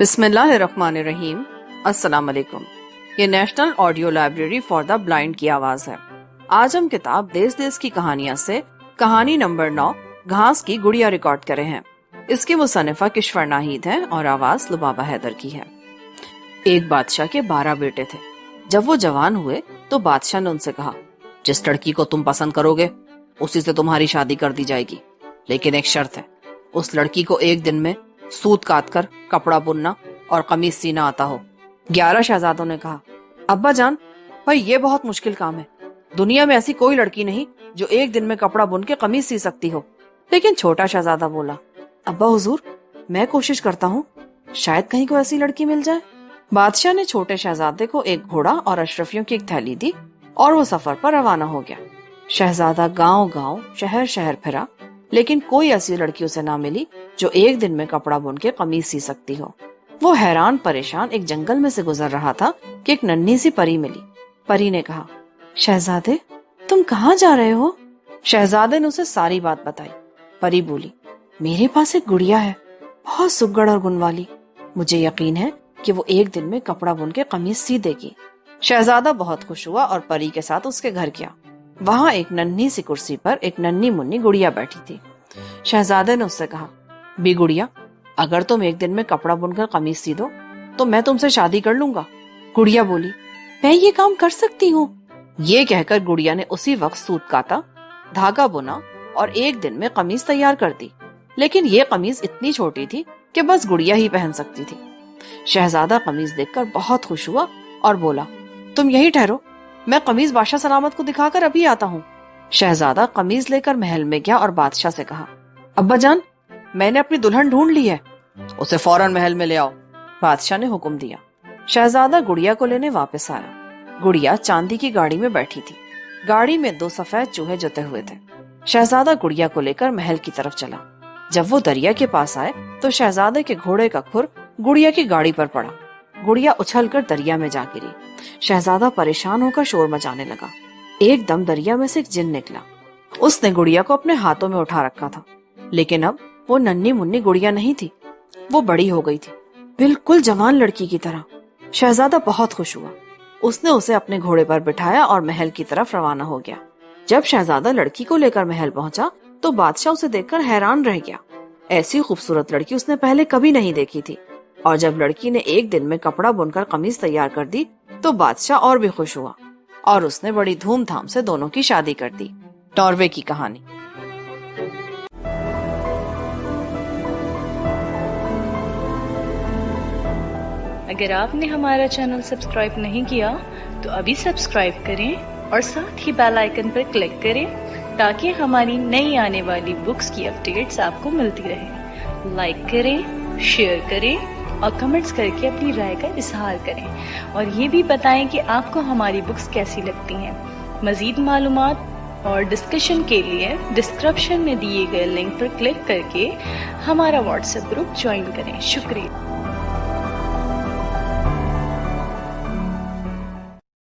بسم اللہ الرحمن الرحیم۔ السلام علیکم۔ یہ national audio library for the blind کی آواز ہے۔ آج ہم کتاب دیس دیس کی کہانیاں سے کہانی نمبر 9 گھاس کی گڑیا ریکارڈ کرے ہیں۔ اس کی مصنفہ کشور ناہید ہے اور آواز لبابہ حیدر کی ہے۔ ایک بادشاہ کے 12 بیٹے تھے۔ جب وہ جوان ہوئے تو بادشاہ نے ان سے کہا، جس لڑکی کو تم پسند کرو گے اسی سے تمہاری شادی کر دی جائے گی، لیکن ایک شرط ہے، اس لڑکی کو ایک دن میں سوت کاٹ کر کپڑا بننا اور قمیص سینا آتا ہو۔ 11 شہزادوں نے کہا، ابا جان بھائی یہ بہت مشکل کام ہے، دنیا میں ایسی کوئی لڑکی نہیں جو ایک دن میں کپڑا بن کے قمیص سی سکتی ہو۔ لیکن چھوٹا شہزادہ بولا، ابا حضور میں کوشش کرتا ہوں، شاید کہیں کوئی ایسی لڑکی مل جائے۔ بادشاہ نے چھوٹے شہزادے کو ایک گھوڑا اور اشرفیوں کی ایک تھیلی دی اور وہ سفر پر روانہ ہو گیا۔ شہزادہ گاؤں گاؤں شہر شہر پھرا، لیکن کوئی ایسی لڑکی اسے نہ ملی جو ایک دن میں کپڑا بن کے قمیص سی سکتی ہو۔ وہ حیران پریشان ایک جنگل میں سے گزر رہا تھا کہ ایک ننھی سی پری ملی۔ پری نے کہا، شہزادے تم کہاں جا رہے ہو؟ شہزادے نے اسے ساری بات بتائی۔ پری بولی، میرے پاس ایک گڑیا ہے، بہت سگڑ اور گن والی، مجھے یقین ہے کہ وہ ایک دن میں کپڑا بن کے قمیص سی دے گی۔ شہزادہ بہت خوش ہوا اور پری کے ساتھ اس کے گھر گیا۔ وہاں ایک ننھی سی کرسی پر ایک ننھی منی گڑیا بیٹھی تھی۔ شہزادے نے اس سے کہا، بی گڑیا اگر تم ایک دن میں کپڑا بن کر قمیص سی دو تو میں تم سے شادی کر لوں گا۔ گڑیا بولی، میں یہ کام کر سکتی ہوں۔ یہ کہہ کر گڑیا نے اسی وقت سوت کاتا، دھاگا بنا اور ایک دن میں قمیص تیار کر دی۔ لیکن یہ قمیص اتنی چھوٹی تھی کہ بس گڑیا ہی پہن سکتی تھی۔ شہزادہ قمیص دیکھ کر بہت خوش ہوا اور بولا، تم یہی ٹھہرو، میں قمیص بادشاہ سلامت کو دکھا کر ابھی آتا ہوں۔ شہزادہ قمیص لے کر محل میں گیا اور بادشاہ سے کہا، ابا جان میں نے اپنی دلہن ڈھونڈ لی ہے، اسے فوراً محل میں لے آؤ۔ بادشاہ نے حکم دیا۔ شہزادہ گڑیا کو لینے واپس آیا۔ گڑیا چاندی کی گاڑی میں بیٹھی تھی۔ گاڑی میں 2 سفید چوہے جتے ہوئے تھے۔ شہزادہ گڑیا کو لے کر محل کی طرف چلا۔ جب وہ دریا کے پاس آئے تو شہزادے کے گھوڑے کا کھر گڑیا کی گاڑی پر پڑا۔ گڑیا اچھل کر دریا میں جا گری۔ شہزادہ پریشان ہو کر شور مچانے لگا۔ ایک دم دریا میں سے ایک جن نکلا۔ اس نے گڑیا کو اپنے ہاتھوں میں اٹھا رکھا تھا، لیکن اب وہ ننھی منی گڑیا نہیں تھی، وہ بڑی ہو گئی تھی، بالکل جوان لڑکی کی طرح۔ شہزادہ بہت خوش ہوا۔ اس نے اسے اپنے گھوڑے پر بٹھایا اور محل کی طرف روانہ ہو گیا۔ جب شہزادہ لڑکی کو لے کر محل پہنچا تو بادشاہ اسے دیکھ کر حیران رہ گیا۔ ایسی خوبصورت لڑکی اس نے پہلے کبھی نہیں دیکھی تھی، اور جب لڑکی نے ایک دن میں کپڑا بن کر قمیص تیار کر دی تو بادشاہ اور بھی خوش ہوا اور اس نے بڑی دھوم دھام سے دونوں کی شادی کر دی۔ ناروے کی کہانی۔ اگر آپ نے ہمارا چینل سبسکرائب نہیں کیا تو ابھی سبسکرائب کریں اور ساتھ ہی بیل آئیکن پر کلک کریں تاکہ ہماری نئی آنے والی بکس کی اپڈیٹس آپ کو ملتی رہیں۔ لائک کریں، شیئر کریں اور کمنٹس کر کے اپنی رائے کا اظہار کریں، اور یہ بھی بتائیں کہ آپ کو ہماری بکس کیسی لگتی ہیں۔ مزید معلومات اور ڈسکشن کے لیے ڈسکرپشن میں دیے گئے لنک پر کلک کر کے ہمارا واٹس ایپ گروپ جوائن کریں۔ شکریہ۔